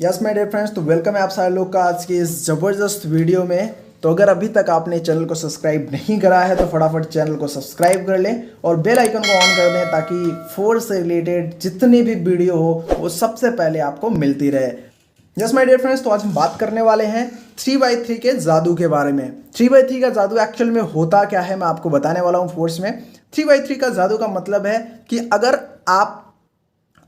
Yes my dear friends, तो welcome है आप सारे लोग का आज के इस ज़बरदस्त वीडियो में। तो अगर अभी तक आपने चैनल को सब्सक्राइब नहीं करा है तो फटाफट चैनल को सब्सक्राइब कर लें और बेल आइकन को ऑन कर दें ताकि फोर्स से रिलेटेड जितनी भी वीडियो हो वो सबसे पहले आपको मिलती रहे। यस माय डियर फ्रेंड्स, तो आज हम बात करने वाले हैं 3x3 के जादू के बारे में। 3x3 का जादू एक्चुअल में होता क्या है मैं आपको बताने वाला हूँ फोर्स में। 3x3 का जादू का मतलब है कि अगर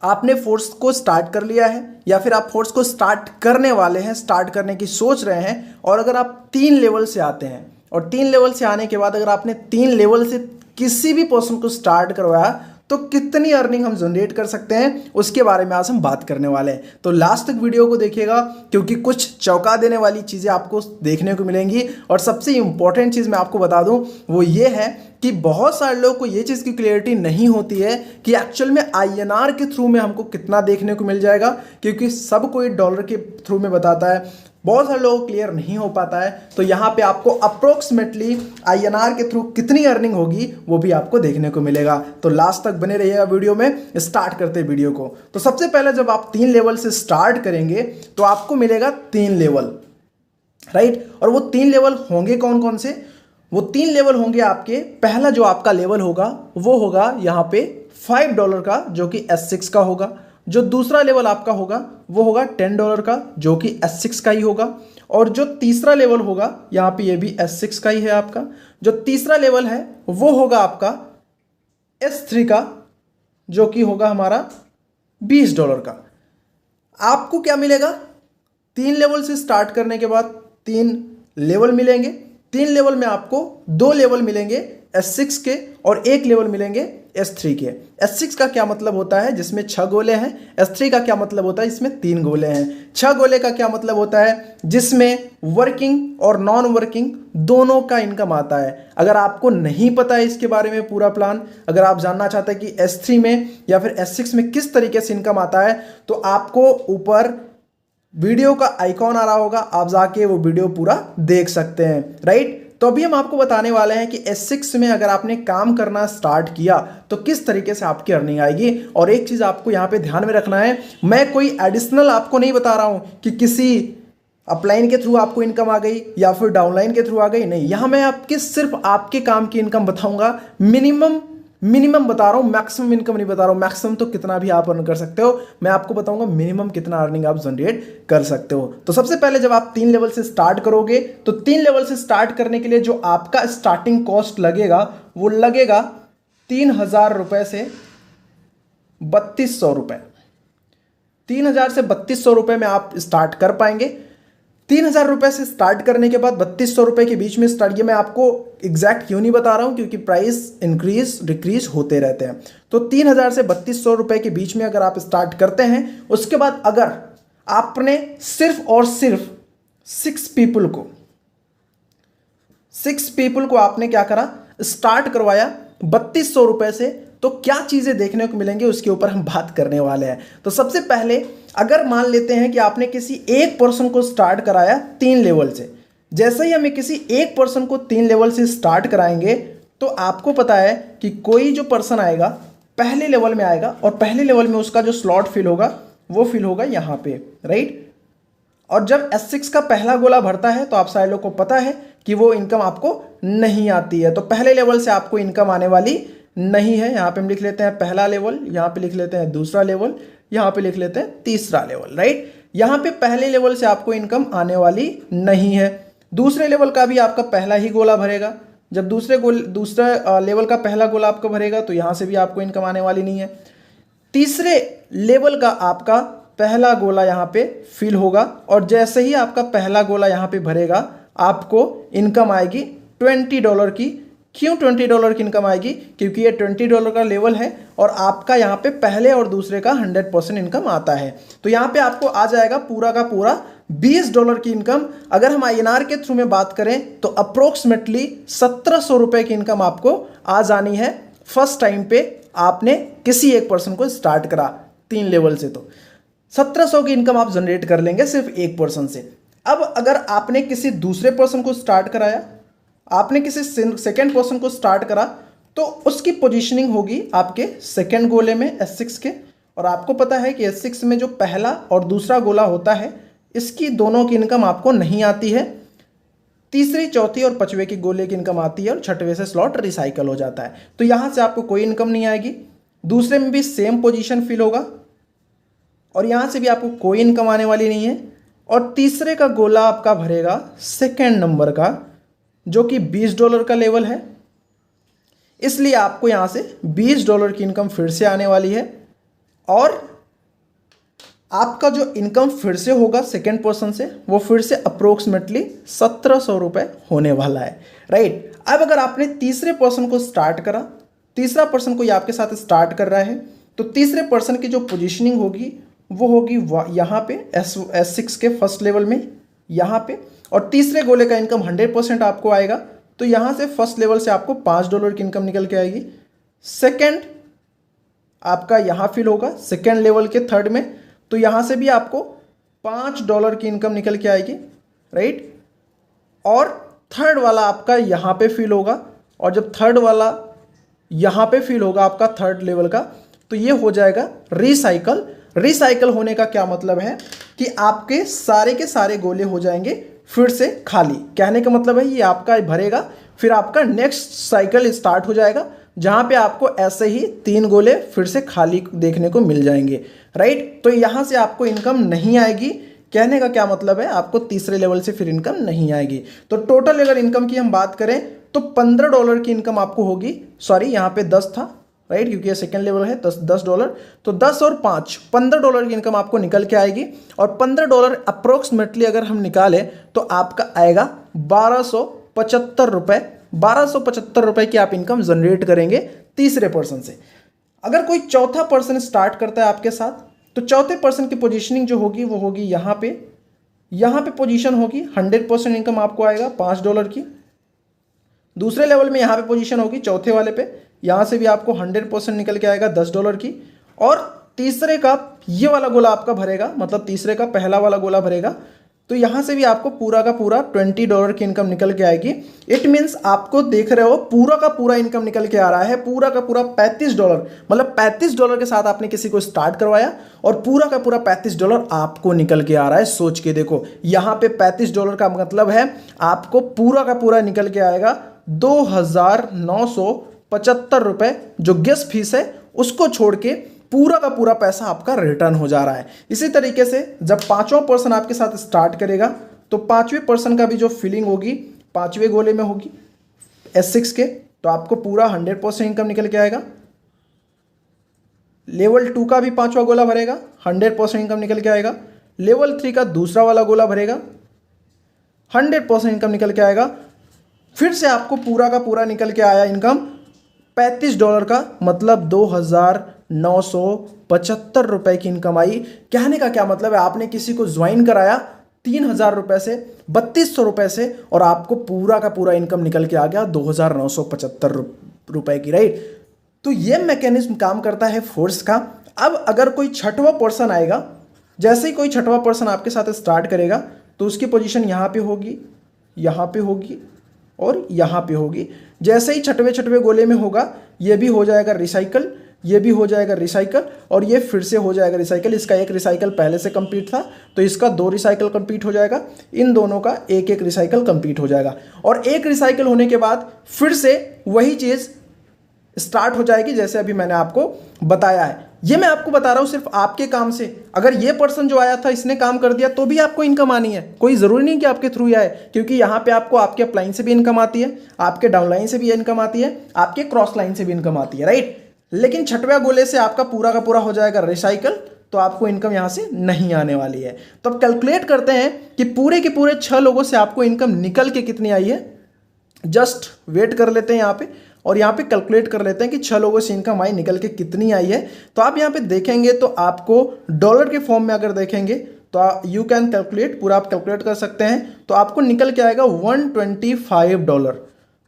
आपने फोर्स को स्टार्ट कर लिया है या फिर आप फोर्स को स्टार्ट करने वाले हैं, स्टार्ट करने की सोच रहे हैं, और अगर आप 3 लेवल से आते हैं और 3 लेवल से आने के बाद अगर आपने 3 लेवल से किसी भी पर्सन को स्टार्ट करवाया तो कितनी अर्निंग हम जनरेट कर सकते हैं उसके बारे में आज हम बात करने वाले हैं। तो लास्ट तक वीडियो को देखिएगा क्योंकि कुछ चौंका देने वाली चीज़ें आपको देखने को मिलेंगी। और सबसे इंपॉर्टेंट चीज़ मैं आपको बता दूं वो ये है कि बहुत सारे लोगों को ये चीज़ की क्लियरिटी नहीं होती है कि एक्चुअल में आईएनआर के थ्रू में हमको कितना देखने को मिल जाएगा, क्योंकि सब कोई डॉलर के थ्रू में बताता है, बहुत सारे लोगों को क्लियर नहीं हो पाता है। तो यहाँ पे आपको अप्रोक्सीमेटली आईएनआर के थ्रू कितनी अर्निंग होगी वो भी आपको देखने को मिलेगा। तो लास्ट तक बने रहिएगा वीडियो में। स्टार्ट करते हैं वीडियो को। तो सबसे पहले जब आप 3 लेवल से स्टार्ट करेंगे तो आपको मिलेगा 3 लेवल, राइट। और वो 3 लेवल होंगे कौन कौन से? वो 3 लेवल होंगे आपके। पहला जो आपका लेवल होगा वो होगा यहाँ पे $5 का जो कि S6 का होगा। जो दूसरा लेवल आपका होगा वो होगा $10 का जो कि S6 का ही होगा। और जो तीसरा लेवल होगा यहाँ पे ये भी S6 का ही है आपका। जो तीसरा लेवल है वो होगा आपका S3 का जो कि होगा हमारा $20 का। आपको क्या मिलेगा? 3 लेवल से स्टार्ट करने के बाद 3 लेवल मिलेंगे। 3 लेवल में आपको 2 लेवल मिलेंगे S6 के और 1 लेवल मिलेंगे S3 के। S6 का क्या मतलब होता है? जिसमें 6 गोले हैं। S3 का क्या मतलब होता है? इसमें 3 गोले हैं। 6 गोले का क्या मतलब होता है? जिसमें वर्किंग और नॉन वर्किंग दोनों का इनकम आता है। अगर आपको नहीं पता है इसके बारे में पूरा प्लान, अगर आप जानना चाहते हैं कि S3 में या फिर S6 में किस तरीके से इनकम आता है, तो आपको ऊपर वीडियो का आइकॉन आ रहा होगा, आप जाके वो वीडियो पूरा देख सकते हैं, राइट। तो अभी हम आपको बताने वाले हैं कि S6 में अगर आपने काम करना स्टार्ट किया तो किस तरीके से आपकी अर्निंग आएगी। और एक चीज़ आपको यहाँ पे ध्यान में रखना है, मैं कोई एडिशनल आपको नहीं बता रहा हूँ कि किसी अपलाइन के थ्रू आपको इनकम आ गई या फिर डाउनलाइन के थ्रू आ गई, नहीं। यहाँ मैं आपके सिर्फ आपके काम की इनकम बताऊँगा। मिनिमम बता रहा हूँ, मैक्सिमम इनकम नहीं बता रहा हूँ। मैक्सिमम तो कितना भी आप अर्न कर सकते हो, मैं आपको बताऊंगा मिनिमम कितना अर्निंग आप जनरेट कर सकते हो। तो सबसे पहले जब आप 3 लेवल से स्टार्ट करोगे तो 3 लेवल से स्टार्ट करने के लिए जो आपका स्टार्टिंग कॉस्ट लगेगा वो लगेगा 3000 रुपये से 3200 रुपये। 3000 से 3200 रुपये में आप स्टार्ट कर पाएंगे। 3000 रुपये से स्टार्ट करने के बाद 3200 रुपये के बीच में स्टार्ट, ये मैं आपको एग्जैक्ट क्यों नहीं बता रहा हूँ क्योंकि प्राइस इंक्रीज डिक्रीज होते रहते हैं। तो 3000 से 3200 रुपये के बीच में अगर आप स्टार्ट करते हैं, उसके बाद अगर आपने सिर्फ और सिर्फ 6 पीपल को आपने क्या करा, स्टार्ट करवाया 3200 रुपये से, तो क्या चीज़ें देखने को मिलेंगी उसके ऊपर हम बात करने वाले हैं। तो सबसे पहले अगर मान लेते हैं कि आपने किसी एक पर्सन को स्टार्ट कराया 3 लेवल से, जैसे ही हमें किसी एक पर्सन को 3 लेवल से स्टार्ट कराएंगे तो आपको पता है कि कोई जो पर्सन आएगा पहले लेवल में आएगा और पहले लेवल में उसका जो स्लॉट फिल होगा वो फिल होगा यहाँ पे, राइट। और जब S6 का पहला गोला भरता है तो आप सारे लोग को पता है कि वो इनकम आपको नहीं आती है। तो पहले लेवल से आपको इनकम आने वाली नहीं है। यहाँ पे हम लिख लेते हैं पहला लेवल, यहाँ पे लिख लेते हैं दूसरा लेवल, यहाँ पे लिख लेते हैं तीसरा लेवल, राइट। यहाँ पे पहले लेवल से आपको इनकम आने वाली नहीं है। दूसरे लेवल का भी आपका पहला ही गोला भरेगा। जब दूसरा लेवल का पहला गोला आपका भरेगा तो यहाँ से भी आपको इनकम आने वाली नहीं है। तीसरे लेवल का आपका पहला गोला यहाँ पे फिल होगा और जैसे ही आपका पहला गोला यहाँ पे भरेगा आपको इनकम आएगी $20 की। क्यों $20 की इनकम आएगी? क्योंकि ये $20 का लेवल है और आपका यहाँ पे पहले और दूसरे का 100% इनकम आता है। तो यहाँ पे आपको आ जाएगा पूरा का पूरा $20 की इनकम। अगर हम आईएनआर के थ्रू में बात करें तो अप्रोक्सीमेटली 1700 रुपये की इनकम आपको आ जानी है फर्स्ट टाइम पे आपने किसी एक पर्सन को स्टार्ट करा 3 लेवल से। तो 1700 की इनकम आप जनरेट कर लेंगे सिर्फ एक पर्सन से। अब अगर आपने किसी दूसरे पर्सन को स्टार्ट कराया, आपने किसी सेकेंड पर्सन को स्टार्ट करा, तो उसकी पोजीशनिंग होगी आपके सेकेंड गोले में S6 के और आपको पता है कि S6 में जो पहला और दूसरा गोला होता है इसकी दोनों की इनकम आपको नहीं आती है, तीसरी चौथी और पांचवे की गोले की इनकम आती है और छठवें से स्लॉट रिसाइकल हो जाता है। तो यहां से आपको कोई इनकम नहीं आएगी। दूसरे में भी सेम पोजीशन फिल होगा और यहां से भी आपको कोई इनकम आने वाली नहीं है। और तीसरे का गोला आपका भरेगा सेकेंड नंबर का, जो कि $20 का लेवल है, इसलिए आपको यहां से $20 की इनकम फिर से आने वाली है। और आपका जो इनकम फिर से होगा सेकेंड पर्सन से, वो फिर से अप्रोक्सीमेटली 1700 रुपये होने वाला है, राइट। अब अगर आपने तीसरे पर्सन को स्टार्ट करा, तीसरा पर्सन कोई आपके साथ स्टार्ट कर रहा है, तो तीसरे पर्सन की जो पोजीशनिंग होगी वो होगी यहाँ पे S6 के फर्स्ट लेवल में यहाँ पे, और तीसरे गोले का इनकम 100% आपको आएगा। तो यहाँ से फर्स्ट लेवल से आपको $5 की इनकम निकल के आएगी। सेकेंड आपका यहाँ फिल होगा सेकेंड लेवल के थर्ड में, तो यहाँ से भी आपको $5 की इनकम निकल के आएगी, राइट। और थर्ड वाला आपका यहाँ पे फिल होगा, और जब थर्ड वाला यहाँ पे फिल होगा आपका थर्ड लेवल का, तो ये हो जाएगा रिसाइकल। रिसाइकल होने का क्या मतलब है कि आपके सारे के सारे गोले हो जाएंगे फिर से खाली। कहने का मतलब है ये आपका भरेगा, फिर आपका नेक्स्ट साइकिल स्टार्ट हो जाएगा, जहां पे आपको ऐसे ही 3 गोले फिर से खाली देखने को मिल जाएंगे, राइट। तो यहां से आपको इनकम नहीं आएगी। कहने का क्या मतलब है, आपको तीसरे लेवल से फिर इनकम नहीं आएगी। तो टोटल अगर इनकम की हम बात करें तो $15 की इनकम आपको होगी। सॉरी, यहाँ पे 10 था, राइट, क्योंकि ये सेकेंड लेवल है। $10, तो 10 और 5 $15 की इनकम आपको निकल के आएगी। और $15 अप्रोक्सीमेटली अगर हम निकालें तो आपका आएगा 1275 रुपये। 1275 रुपये की आप इनकम जनरेट करेंगे तीसरे पर्सन से। अगर कोई चौथा पर्सन स्टार्ट करता है आपके साथ, तो चौथे पर्सन की पोजीशनिंग जो होगी वो होगी यहाँ पे पोजीशन होगी 100% इनकम आपको आएगा $5 की। दूसरे लेवल में यहाँ पे पोजीशन होगी चौथे वाले पे, यहाँ से भी आपको 100% निकल के आएगा $10 की। और तीसरे का ये वाला गोला आपका भरेगा, मतलब तीसरे का पहला वाला गोला भरेगा, तो यहाँ से भी आपको पूरा का पूरा $20 की इनकम निकल के आएगी। इट मीन्स आपको देख रहे हो पूरा का पूरा इनकम निकल के आ रहा है, पूरा का पूरा $35, मतलब $35 के साथ आपने किसी को स्टार्ट करवाया और पूरा का पूरा $35 आपको निकल के आ रहा है। सोच के देखो, यहाँ पे $35 का मतलब है आपको पूरा का पूरा निकल के आएगा 2,975 रुपये, जो गेस्ट फीस है उसको छोड़ के पूरा का पूरा पैसा आपका रिटर्न हो जा रहा है। इसी तरीके से जब पांचवा पर्सन आपके साथ स्टार्ट करेगा, तो पांचवें पर्सन का भी जो फिलिंग होगी पांचवें गोले में होगी S6 के, तो आपको पूरा 100% इनकम निकल के आएगा। लेवल 2 का भी पांचवा गोला भरेगा, 100% इनकम निकल के आएगा। लेवल 3 का दूसरा वाला गोला भरेगा, 100% इनकम निकल के आएगा। फिर से आपको पूरा का पूरा निकल के आया इनकम $35 का, मतलब 2,975 रुपये की इनकम आई। कहने का क्या मतलब है, आपने किसी को ज्वाइन कराया 3,000 रुपये से, 3,200 रुपये से, और आपको पूरा का पूरा इनकम निकल के आ गया 2,975 रुपये की, राइट। तो ये मैकेनिज्म काम करता है फोर्स का। अब अगर कोई छठवां पर्सन आएगा, जैसे ही कोई छठवां पर्सन आपके साथ स्टार्ट करेगा, तो उसकी पोजीशन यहाँ पे होगी, यहाँ पे होगी और यहाँ पे होगी। जैसे ही छठवें गोले में होगा, ये भी हो जाएगा रिसाइकल, ये भी हो जाएगा रिसाइकल, और ये फिर से हो जाएगा रिसाइकल। इसका एक रिसाइकल पहले से कंप्लीट था, तो इसका 2 रिसाइकल कंप्लीट हो जाएगा। इन दोनों का एक एक रिसाइकल कंप्लीट हो जाएगा, और एक रिसाइकल होने के बाद फिर से वही चीज़ स्टार्ट हो जाएगी जैसे अभी मैंने आपको बताया है। ये मैं आपको बता रहा हूँ सिर्फ आपके काम से। अगर ये पर्सन जो आया था इसने काम कर दिया तो भी आपको इनकम आनी है, कोई ज़रूरी नहीं कि आपके थ्रू ही आए, क्योंकि यहाँ पे आपको आपके अपलाइन से भी इनकम आती है, आपके डाउनलाइन से भी इनकम आती है, आपके क्रॉस लाइन से भी इनकम आती है, राइट। लेकिन छठवें गोले से आपका पूरा का पूरा हो जाएगा रिसाइकल, तो आपको इनकम यहाँ से नहीं आने वाली है। तो अब कैलकुलेट करते हैं कि पूरे के पूरे 6 लोगों से आपको इनकम निकल के कितनी आई है। जस्ट वेट कर लेते हैं यहाँ पे, और यहाँ पे कैलकुलेट कर लेते हैं कि 6 लोगों से इनकम आई निकल के कितनी आई है। तो आप यहाँ पे देखेंगे तो आपको डॉलर के फॉर्म में अगर देखेंगे तो यू कैन कैलकुलेट, पूरा आप कैलकुलेट कर सकते हैं। तो आपको निकल के आएगा $125।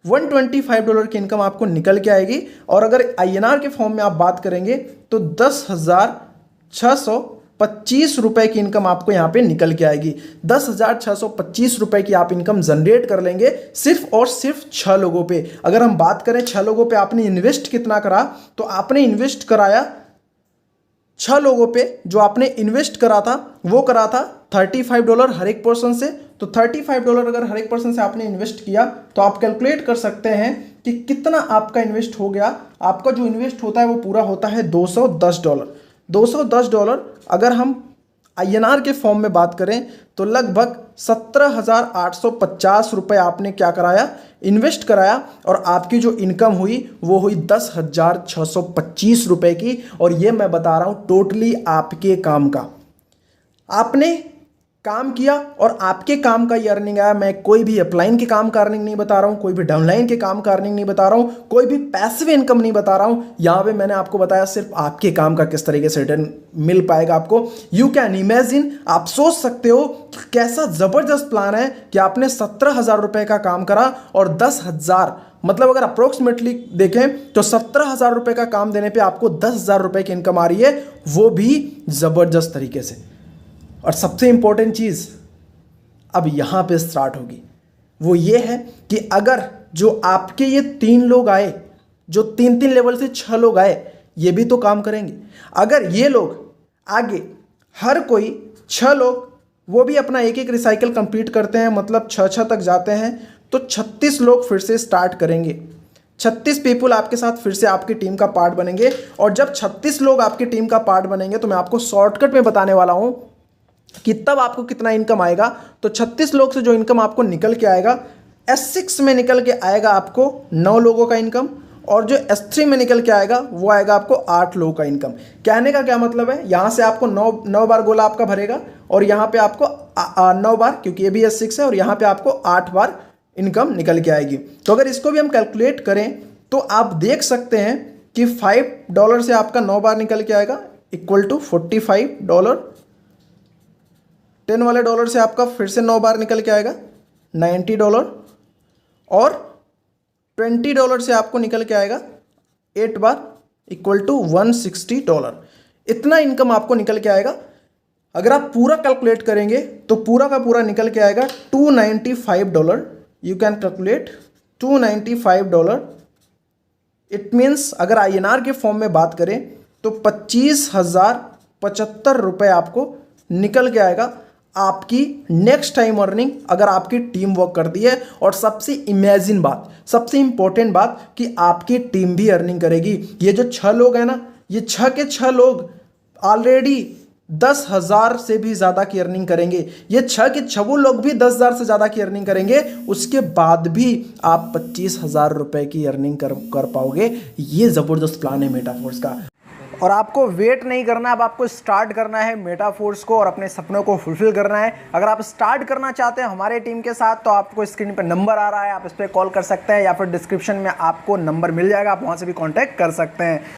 $125 की इनकम आपको निकल के आएगी। और अगर INR के फॉर्म में आप बात करेंगे तो 10,625 रुपये की इनकम आपको यहाँ पे निकल के आएगी। 10,625 रुपये की आप इनकम जनरेट कर लेंगे सिर्फ और सिर्फ 6 लोगों पे। अगर हम बात करें 6 लोगों पे आपने इन्वेस्ट कितना करा, तो आपने इन्वेस्ट कराया 6 लोगों पे जो आपने इन्वेस्ट करा था वो करा था $35 हर एक पर्सन से। तो $35 अगर हर एक पर्सन से आपने इन्वेस्ट किया तो आप कैलकुलेट कर सकते हैं कि कितना आपका इन्वेस्ट हो गया। आपका जो इन्वेस्ट होता है वो पूरा होता है $210। $210 अगर हम INR के फॉर्म में बात करें तो लगभग 17,850 रुपये आपने क्या कराया, इन्वेस्ट कराया, और आपकी जो इनकम हुई वो हुई 10,625 रुपये की। और ये मैं बता रहा हूँ टोटली आपके काम का, आपने काम किया और आपके काम का ये अर्निंग आया। मैं कोई भी अपलाइन के काम का अर्निंग नहीं बता रहा हूँ, कोई भी डाउनलाइन के काम का अर्निंग नहीं बता रहा हूँ, कोई भी पैसिव इनकम नहीं बता रहा हूँ। यहाँ पे मैंने आपको बताया सिर्फ आपके काम का किस तरीके से रिटर्न मिल पाएगा आपको। यू कैन इमेजिन, आप सोच सकते हो कि कैसा ज़बरदस्त प्लान है कि आपने 17,000 रुपये का काम करा और 10,000, मतलब अगर अप्रोक्सीमेटली देखें तो 17,000 रुपये का काम देने पे आपको 10,000 रुपये की इनकम आ रही है, वो भी ज़बरदस्त तरीके से। और सबसे इंपॉर्टेंट चीज़ अब यहाँ पे स्टार्ट होगी, वो ये है कि अगर जो आपके ये 3 लोग आए, जो 3-3 लेवल से 6 लोग आए, ये भी तो काम करेंगे। अगर ये लोग आगे हर कोई 6 लोग वो भी अपना एक रिसाइकल कंप्लीट करते हैं, मतलब 6 तक जाते हैं, तो 36 लोग फिर से स्टार्ट करेंगे। 36 पीपल आपके साथ फिर से आपकी टीम का पार्ट बनेंगे। और जब 36 लोग आपकी टीम का पार्ट बनेंगे तो मैं आपको शॉर्टकट में बताने वाला हूं कि तब आपको कितना इनकम आएगा। तो 36 लोग से जो इनकम आपको निकल के आएगा, S6 में निकल के आएगा आपको 9 लोगों का इनकम, और जो S3 में निकल के आएगा वो आएगा आपको 8 लोगों का इनकम। कहने का क्या मतलब है, यहाँ से आपको 9 बार गोला आपका भरेगा, और यहाँ पे आपको 9 बार, क्योंकि ये भी S6 है, और यहाँ पे आपको 8 बार इनकम निकल के आएगी। तो अगर इसको भी हम कैलकुलेट करें तो आप देख सकते हैं कि $5 से आपका 9 बार निकल के आएगा इक्वल टू $45। 10 वाले डॉलर से आपका फिर से 9 बार निकल के आएगा $90, और $20 से आपको निकल के आएगा 8 बार इक्वल टू $160। इतना इनकम आपको निकल के आएगा। अगर आप पूरा कैलकुलेट करेंगे तो पूरा का पूरा निकल के आएगा $295। You can calculate $295। It means अगर INR के फॉर्म में बात करें तो 25,075 रुपये आपको निकल के आएगा आपकी नेक्स्ट टाइम अर्निंग, अगर आपकी टीम वर्क करती है। और सबसे इमेजिन बात, सबसे इंपॉर्टेंट बात कि आपकी टीम भी अर्निंग करेगी। ये जो 6 लोग हैं ना, ये 6 के 6 लोग ऑलरेडी 10,000 से भी ज़्यादा की अर्निंग करेंगे। ये 6 के 6 लोग भी 10,000 से ज़्यादा की अर्निंग करेंगे। उसके बाद भी आप 25,000 रुपये की अर्निंग कर पाओगे। ये ज़बरदस्त प्लान है मेटाफोर्स का। और आपको वेट नहीं करना, अब आपको स्टार्ट करना है मेटाफोर्स को और अपने सपनों को फुलफिल करना है। अगर आप स्टार्ट करना चाहते हैं हमारे टीम के साथ तो आपको स्क्रीन पर नंबर आ रहा है, आप इस पर कॉल कर सकते हैं, या फिर डिस्क्रिप्शन में आपको नंबर मिल जाएगा, आप वहां से भी कांटेक्ट कर सकते हैं।